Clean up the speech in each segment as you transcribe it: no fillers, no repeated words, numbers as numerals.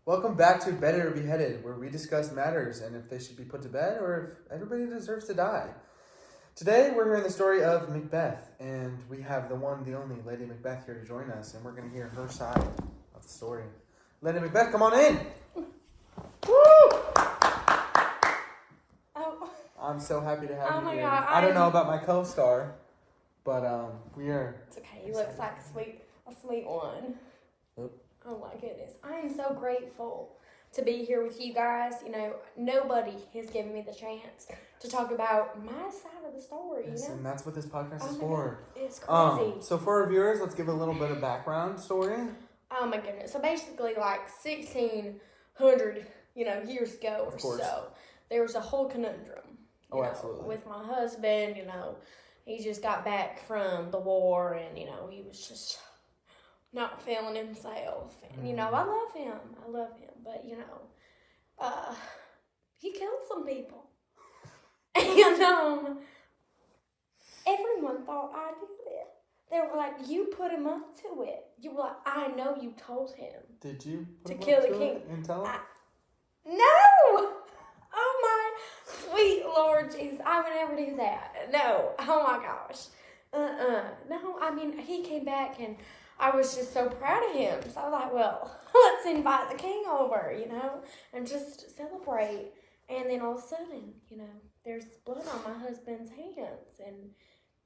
Welcome back to Bedded or Beheaded, where we discuss matters and if they should be put to bed or if everybody deserves to die. Today, we're hearing the story of Macbeth, and we have the one, the only Lady Macbeth here to join us, and we're going to hear her side of the story. Lady Macbeth, come on in! Woo! Oh. I'm so happy to have you my here. God, I don't know about my co-star, but we are... It's okay. He looks like a sweet one. Oop. Oh my goodness. I am so grateful to be here with you guys. You know, nobody has given me the chance to talk about my side of the story, Yes, you know? and that's what this podcast is for. It's crazy. So for our viewers, let's give a little bit of background story. Oh my goodness. So basically like 1600, years ago or so, there was a whole conundrum. You know, absolutely. with my husband, he just got back from the war and, he was just not feeling himself. And, I love him. But, he killed some people. And, everyone thought I did it. They were like, you put him up to it. You were like, I know you told him. Did you to kill the king? And tell him? No! Oh my sweet Lord Jesus, I would never do that. No, oh my gosh. No, I mean, he came back and I was just so proud of him. So I was like, well, let's invite the king over, and just celebrate. And then all of a sudden, there's blood on my husband's hands and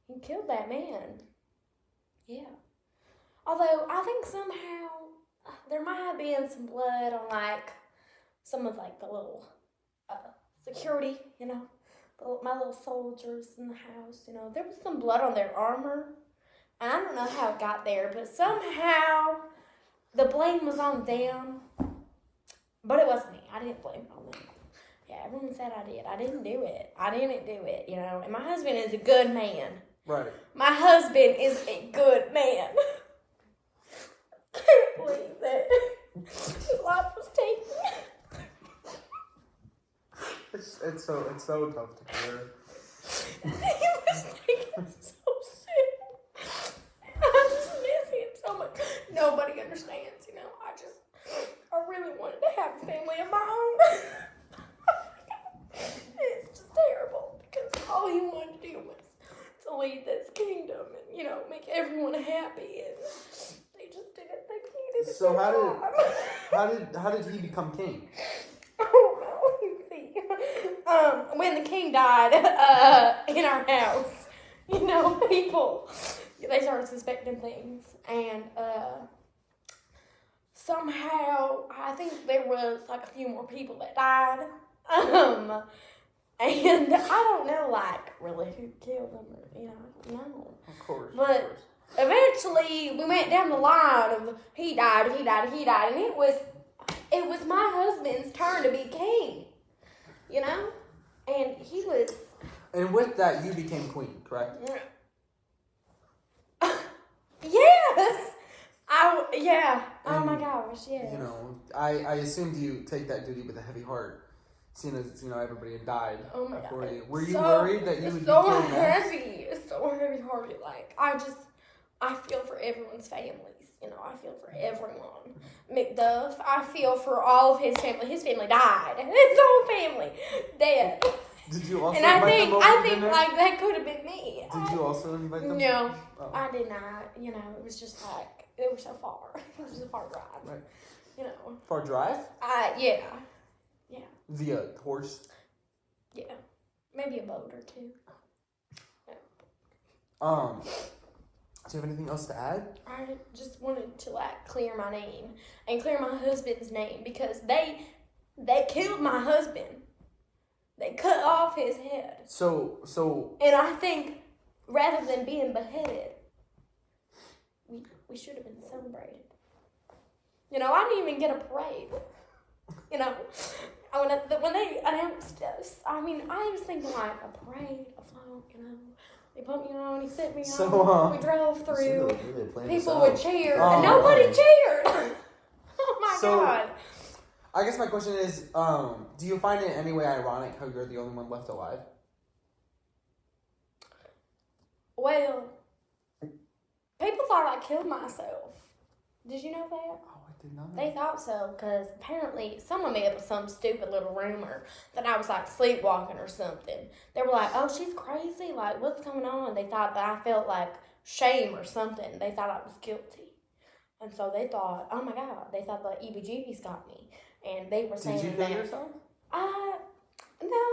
he killed that man. Yeah. Although I think somehow there might have been some blood on some of the little security, my little soldiers in the house, there was some blood on their armor. And I don't know how it got there, but somehow the blame was on them. But it wasn't me. I didn't blame it on them. Yeah, everyone said I did. I didn't do it. And my husband is a good man. Right. My husband is a good man. Can't believe that his life was taken. It's so tough to hear. He was taken so soon. I just miss him so much. Nobody understands, I really wanted to have a family of my own. It's just terrible because all he wanted to do was to lead this kingdom and, make everyone happy, and they just didn't think he did it. So how did he become king? Oh, well, you see, when the king died in our house, people, they started suspecting things, and somehow, I think there was a few more people that died, and I don't know, really who killed them, or, no. Of course. But eventually, we went down the line of he died, and it was my husband's turn to be king, and he was... And with that, you became queen, correct? Yes! Yeah. Oh my gosh, yes. I assumed you take that duty with a heavy heart, seeing as, everybody had died before you. Were you worried that you would be killed next? It's so heavy-hearted. I feel for everyone's families. I feel for everyone. Macduff, I feel for all of his family. His family died. His whole family dead. Did you also and invite them over I to think dinner? that could have been me. Did you also invite them? No, Oh. I did not. It was just they were so far. It was a far drive. Right. Far drive? Yeah. Via horse? Yeah. Maybe a boat or two. Do you have anything else to add? I just wanted to clear my name and clear my husband's name because they killed my husband. They cut off his head. So. And I think rather than being beheaded, we should have been celebrated. I didn't even get a parade. When they announced us, I was thinking a parade, a float, They put me on, he set me on, we drove through, people would cheer, and nobody cheered! Oh my God. I guess my question is, do you find it in any way ironic how you're the only one left alive? Well, people thought I killed myself. Did you know that? Oh, I did not. They thought so because apparently someone made up some stupid little rumor that I was like sleepwalking or something. They were like, "Oh, she's crazy. Like, what's going on?" They thought that I felt like shame or something. They thought I was guilty, and so they thought, "Oh my God!" They thought the EBGBs got me, and they were saying, "Did you kill yourself?" No.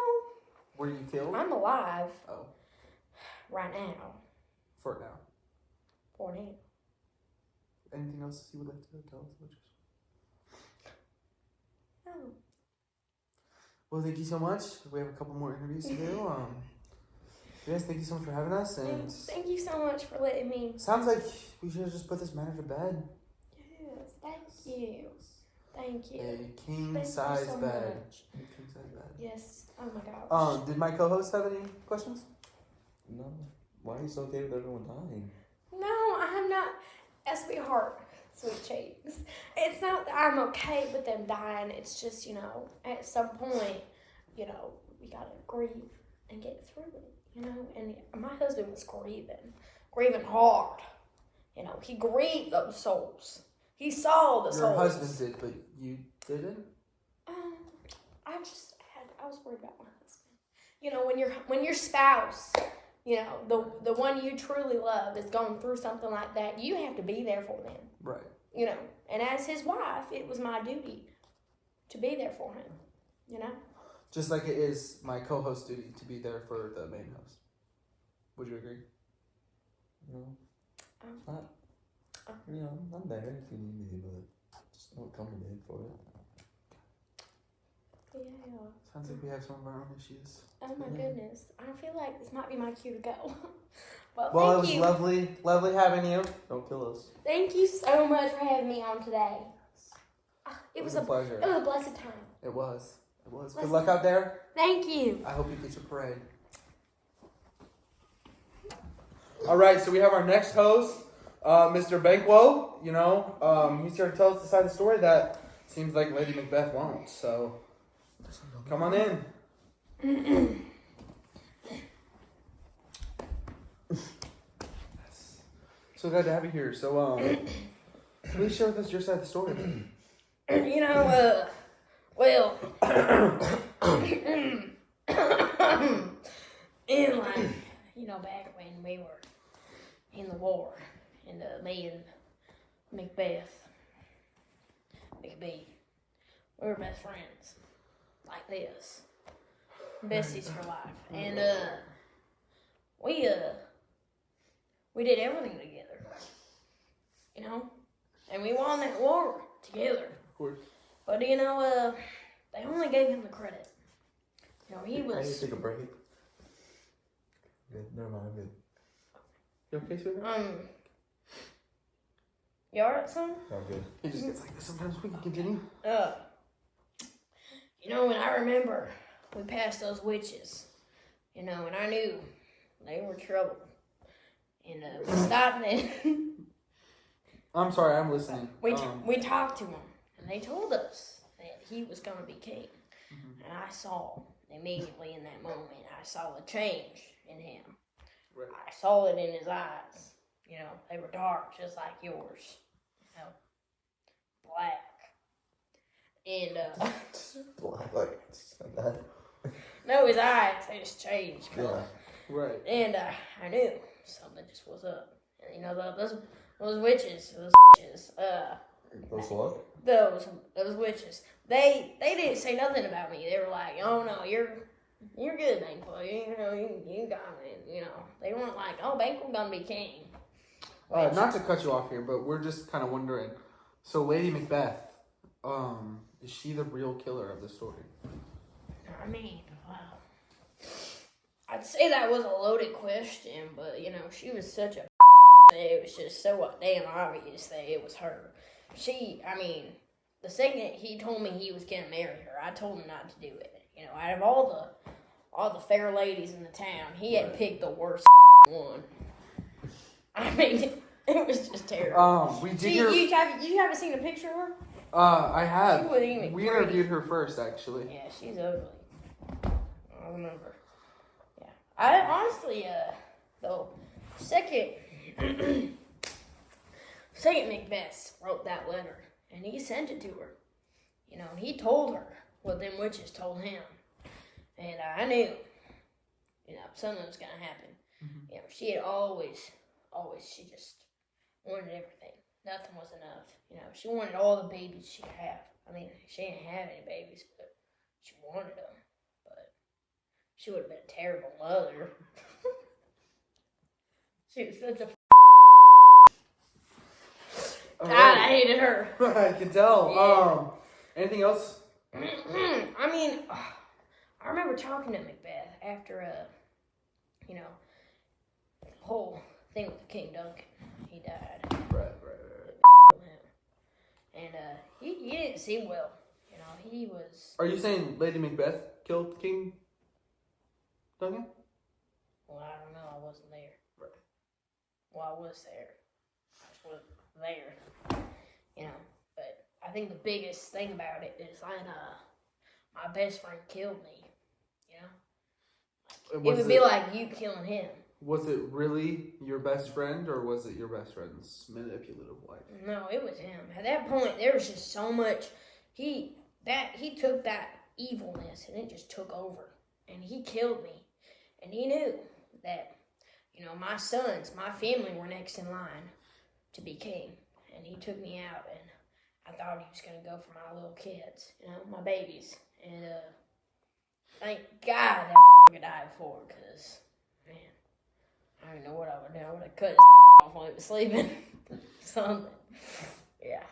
Were you killed? I'm alive. Oh. Right now. For now. For now. Anything else you would like to tell us about yourself? No. Well, thank you so much. We have a couple more interviews to do. Yes, thank you so much for having us. And thank you so much for letting me. Sounds like we should have just put this matter to bed. Yes, thank you. Thank you. A king-size so bed. Much. A king-size bed. Yes. Oh my gosh. Did my co-host have any questions? No. Why are you so okay with everyone dying? No, I'm not. Sweetheart, sweet cheeks. It's not that I'm okay with them dying. It's just, at some point, we gotta grieve and get through it, And my husband was grieving hard. He grieved those souls. He saw the souls. Your husband did, but you didn't? I was worried about my husband. When your spouse, the one you truly love is going through something like that, you have to be there for them. Right. And as his wife, it was my duty to be there for him, Just like it is my co-host's duty to be there for the main host. Would you agree? No. I'm there if you need me, but just don't come to me for it. Yeah. Sounds like we have some of our own issues. Oh my goodness. I feel like this might be my cue to go. Well, thank you. It was lovely having you. Don't kill us. Thank you so much for having me on today. It was a pleasure. It was a blessed time. It was. Good luck out there. Thank you. I hope you get your parade. All right, so we have our next host, Mr. Banquo. He's here to tell us the side of the story that seems like Lady Macbeth won't. So, come on in. So glad to have you here. So, please share with us your side of the story. Well, back when we were in the war, and me and Macbeth, we were best friends, like this, besties for life, and we did everything together, and we won that war together. Of course. But they only gave him the credit. He was. I need to take a break. Good, never mind, I'm good. You okay, sweetheart? You alright, son? I'm good. It just gets like this sometimes. We can continue. When I remember we passed those witches, and I knew they were trouble. And we stopped them. I'm sorry, I'm listening. We talked to them, and they told us that he was going to be king. Mm-hmm. And I saw immediately in that moment, I saw a change in him. Right. I saw it in his eyes. They were dark, just like yours. Black. And, Black, like, it's not bad. no, his eyes, they just changed color. Yeah. Right. And I knew something just was up. And, those witches, Those what? Those witches. They didn't say nothing about me. They were like, "Oh no, you're good, Banquo. You got it." They weren't like, "Oh, Banquo gonna be king." Not to cut you off here, but we're just kind of wondering. So, Lady Macbeth, is she the real killer of the story? I mean, wow. I'd say that was a loaded question, but she was such a. It was just so damn obvious that it was her. The second he told me he was gonna marry her, I told him not to do it. Out of all the fair ladies in the town, he had picked the worst one. It was just terrible. We did hear. You haven't seen a picture of her? I have. She wasn't even We pretty. interviewed her first, actually. Yeah, she's ugly. I remember. Yeah, I honestly, the second Macbeth wrote that letter, and he sent it to her. You know, and he told her what them witches told him. And I knew, you know, something was going to happen. Mm-hmm. You know, she had always, she just wanted everything. Nothing was enough. You know, she wanted all the babies she could have. I mean, she didn't have any babies, but she wanted them. But she would have been a terrible mother. She was such a God, I hated her. I can tell. Yeah. Anything else? I mean, I remember talking to Macbeth after, you know, the whole thing with the King Duncan. He died. Right. And he didn't seem well. You know, he was. Are you saying Lady Macbeth killed King Duncan? Well, I don't know. I wasn't there. Right. Well, I was there. I just wasn't there. You know, but I think the biggest thing about it is when my best friend killed me. You know, it would be like you killing him. Was it really your best friend, or was it your best friend's manipulative wife? No, it was him. At that point, there was just so much. He took that evilness and it just took over, and he killed me. And he knew that, you know, my sons, my family were next in line to be king, and he took me out, and I thought he was gonna go for my little kids, you know, my babies. And thank God that could die before, cause man, I don't know what I would do. I would have cut his off while he was sleeping. Something. Yeah.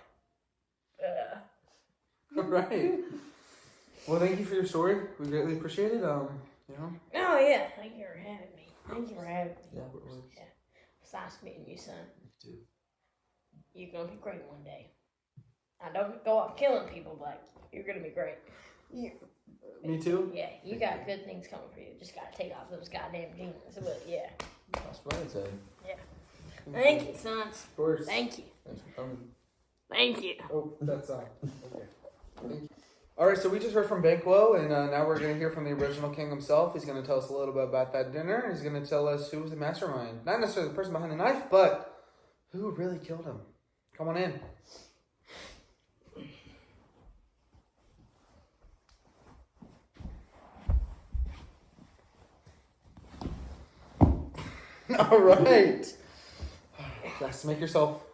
All right. Well, thank you for your story. We greatly appreciate it. You know. Oh yeah. Thank you for having me. Thank you for having me. Yeah, it was. Yeah. It's nice meeting you, son. Me too. You're gonna be great one day. I don't go out killing people, but you're gonna be great. Me too. Yeah, you got good things coming for you. Just gotta take off those goddamn demons. But yeah. That's what I'd say. Yeah. Thank you, sons. Of course. Thank you. Thanks for coming. Thank you. Oh, that's okay. Thank you. All right, so we just heard from Banquo, and now we're going to hear from the original king himself. He's going to tell us a little bit about that dinner. He's going to tell us who was the mastermind. Not necessarily the person behind the knife, but who really killed him. Come on in. All right. Just make yourself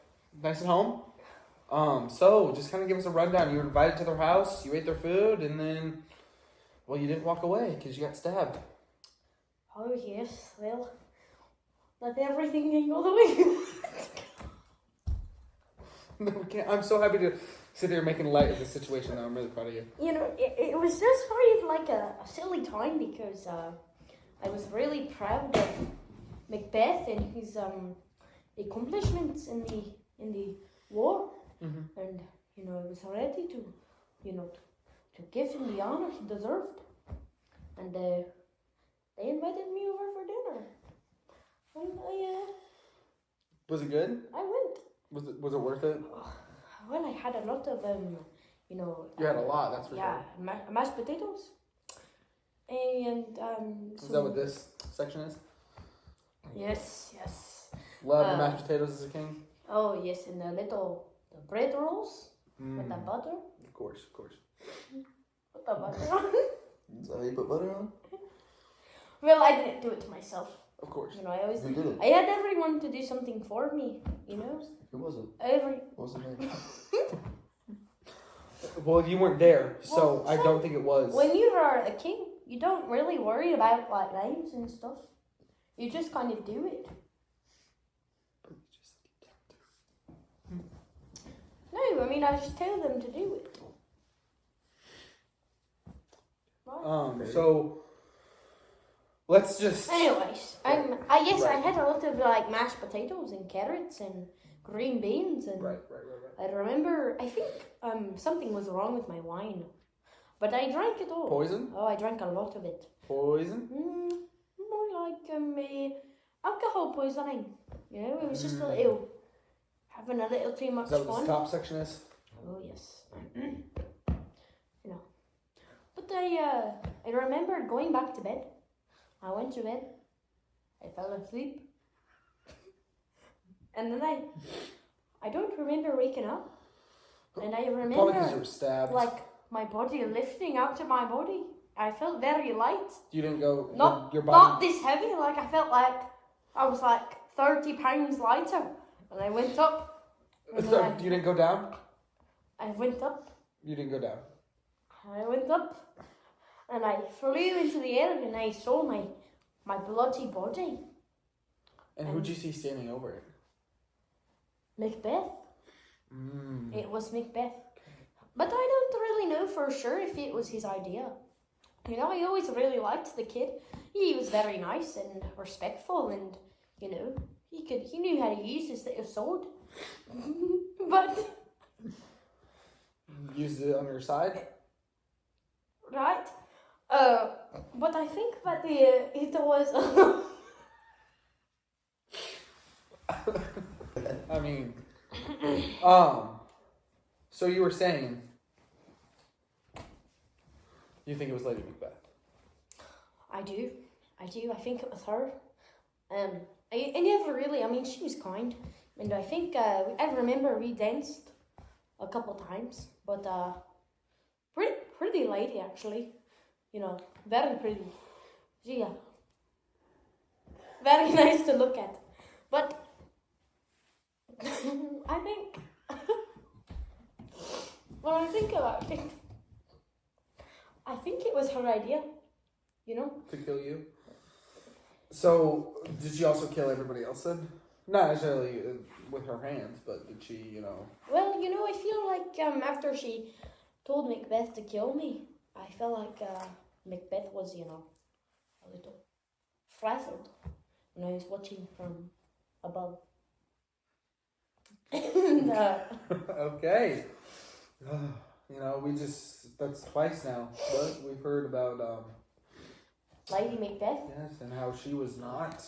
nice at home. So just kind of give us a rundown. You were invited to their house, you ate their food, and then, well, you didn't walk away because you got stabbed. Oh yes, well, not everything can go the way you want. No, we can't. I'm so happy to sit here making light of the situation, though. I'm really proud of you. You know, it was just kind of like a silly time because I was really proud of Macbeth and his accomplishments in the war. Mm-hmm. And, you know, I was ready to, you know, to give him the honor he deserved. And they invited me over for dinner. And Was it good? I went. Was it worth it? Well, I had a lot of, you know... You had a lot, that's for yeah, sure. Mashed potatoes. And, Is that what this section is? Yes. Love the mashed potatoes as a king? Oh, yes, and the bread rolls with the butter. Of course. Put the butter on. Is that how you put butter on? Well, I didn't do it to myself. Of course. You know, I always... Who did it? I had everyone to do something for me, you know? Who was it? What was it name? Well, you weren't there, so Well, I don't think it was. When you are a king, you don't really worry about, like, names and stuff. You just kind of do it. No, I mean, I just tell them to do it. Right? So let's just. Anyways, I guess I Right. had a lot of like mashed potatoes and carrots and green beans and Right. I remember I think something was wrong with my wine, but I drank it all. Poison? Oh, I drank a lot of it. Poison? More like alcohol poisoning. You know, it was just a little having a little too much Is that what fun. this top section is? Oh yes. You know. But I remember going back to bed. I went to bed. I fell asleep. And then I don't remember waking up. And I Probably because you remember, were stabbed. like, my body lifting out of my body. I felt very light. You didn't go. Not your body. not this heavy. Like, I felt like I was like 30 pounds lighter. And I went up. And So, then you didn't go down. I went up. You didn't go down. I went up. And I flew into the air and I saw my bloody body. And who'd you see standing over it? Macbeth. Mm. It was Macbeth. But I don't really know for sure if it was his idea. You know, I always really liked the kid. He was very nice and respectful, and you know, he knew how to use his little sword. But Used it on your side. right, but I think that it was. I mean, so you were saying you think it was Lady Macbeth? I do. I think it was her. I never really. I mean, she was kind, and I think I remember we danced a couple times, but pretty lady actually. You know, very pretty. Yeah, very nice to look at. But I think when I think about it, I think it was her idea. You know. To kill you. So, did she also kill everybody else then? Not necessarily with her hands, but did she, you know? Well, you know, I feel like after she told Macbeth to kill me, I felt like Macbeth was, you know, a little frazzled when I was watching from above. And, Okay. You know, that's twice now. But we've heard about, Lady Macbeth. yes, and how she was not.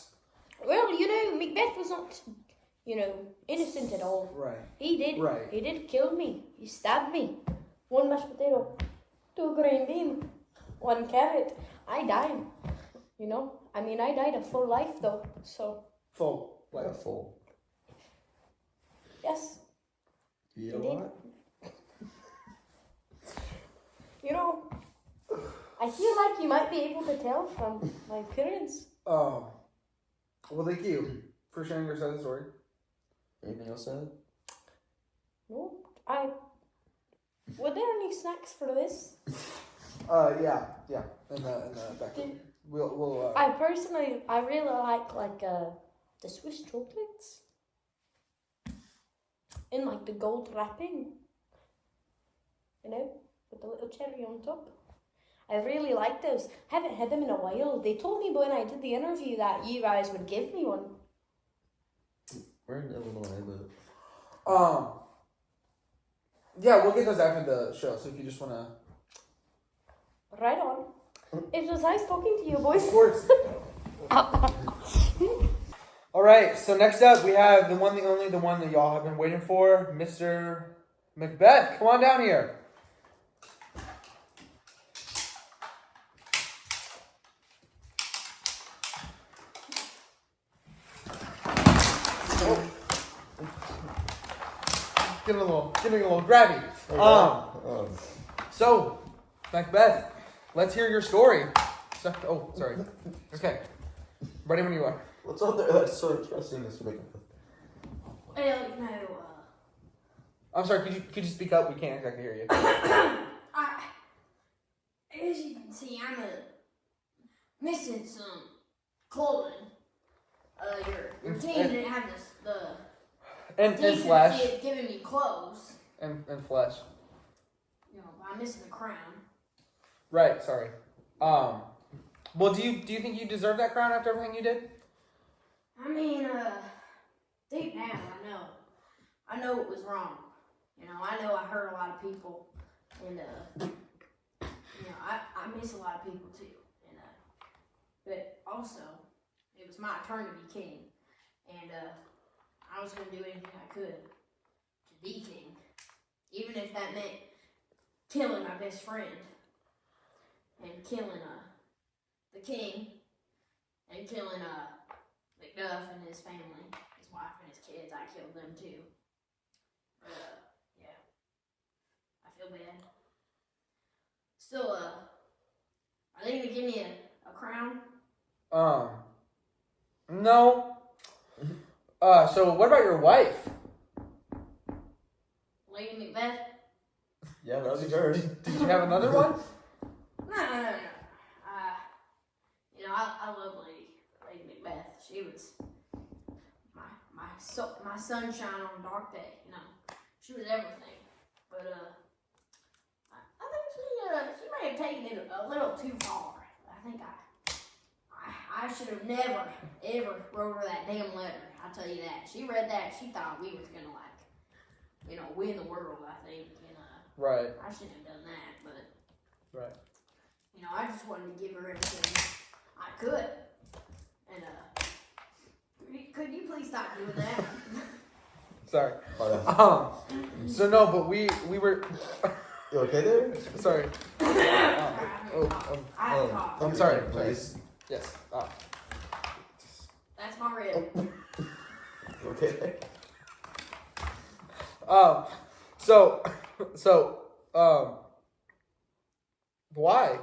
Well, you know, Macbeth was not, you know, innocent at all. Right. He did kill me. He stabbed me. One mashed potato, 2 green beans, 1 carrot. I died. You know, I mean, I died a full life though. So Full. Like, Full. yes, You You know did. what? you know, I feel like you might be able to tell from my appearance. well, thank you for sharing your side of the story. Anything else said? No, were there any snacks for this? Yeah. In the back. We'll. I really like the Swiss chocolates in like the gold wrapping, you know, with the little cherry on top. I really like those. Haven't had them in a while. They told me when I did the interview that you guys would give me one. We're in Illinois, but Yeah, we'll get those after the show. So if you just wanna. Right on. It was nice talking to you, boys. Of course. All right. So next up, we have the one, the only, the one that y'all have been waiting for, Mr. Macbeth. Come on down here. Getting a little grabby. So, Macbeth, let's hear your story. Oh, sorry. Okay. Ready when you are. what's up there that's so interesting this week? Well, you know, I'm sorry, could you speak up? We can't exactly hear you. as you can see, I'm missing some clothing. Your team didn't have the And decency flesh. of giving me clothes. And flesh. You know, I'm missing the crown. Right, sorry. Well, do you think you deserve that crown after everything you did? I mean, deep down, I know it was wrong. You know, I know I hurt a lot of people, and you know, I miss a lot of people too. And but also, it was my turn to be king, and I was gonna do anything I could to be king, even if that meant killing my best friend, and killing the king, and killing Macduff and his family, his wife and his kids. I killed them too. Yeah. feel bad. Still, are they gonna give me a crown? No. So what about your wife? Lady Macbeth? Yeah, that was your turn. Did you have another one? No. You know, I love Lady Macbeth. She was my sunshine on a dark day. You know, she was everything. But I think she may have taken it a little too far. I think I should have never ever wrote her that damn letter. I'll tell you that. She read that. She thought we was gonna win the world. I think. Right. I shouldn't have done that, but Right. I just wanted to give her everything I could. And could you please stop doing that? Sorry. Oh, So no, but we were. you okay there? Sorry. I'm sorry. Please. Yes. That's my rib. You okay there? Why?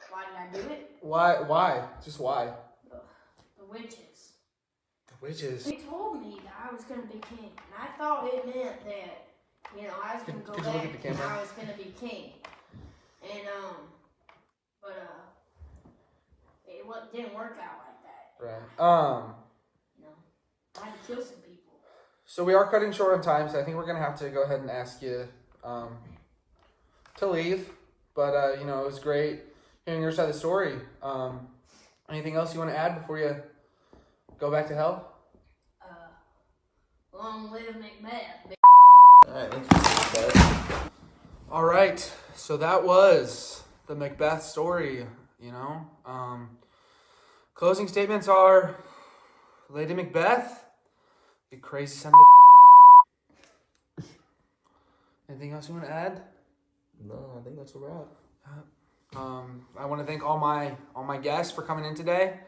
Why did I do it? Why? Just why? The witches. The witches. They told me that I was gonna be king, and I thought it meant that I was gonna go Could you look back at the and camera? I was gonna be king. And it didn't work out like that. Right. I had to kill some people. So we are cutting short on time, so I think we're gonna have to go ahead and ask you to leave. But it was great hearing your side of the story. Anything else you want to add before you go back to hell? Long live Macbeth. Alright, thanks for All right, so that was the Macbeth story. Closing statements are: Lady Macbeth, you crazy son of a. Anything else you want to add? No, I think that's a wrap. I want to thank all my guests for coming in today.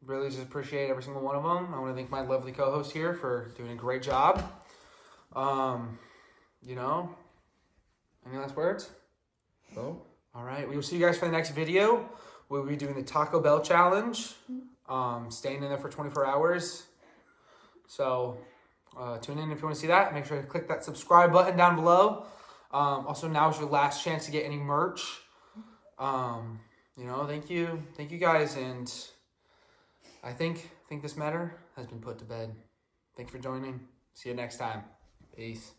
Really just appreciate every single one of them. I want to thank my lovely co-host here for doing a great job. Any last words? No? All right, we will see you guys for the next video. We'll be doing the Taco Bell challenge. Staying in there for 24 hours. So tune in if you want to see that. Make sure to click that subscribe button down below. Also, now is your last chance to get any merch. Thank you guys, and I think this matter has been put to bed. Thanks for joining. See you next time. Peace.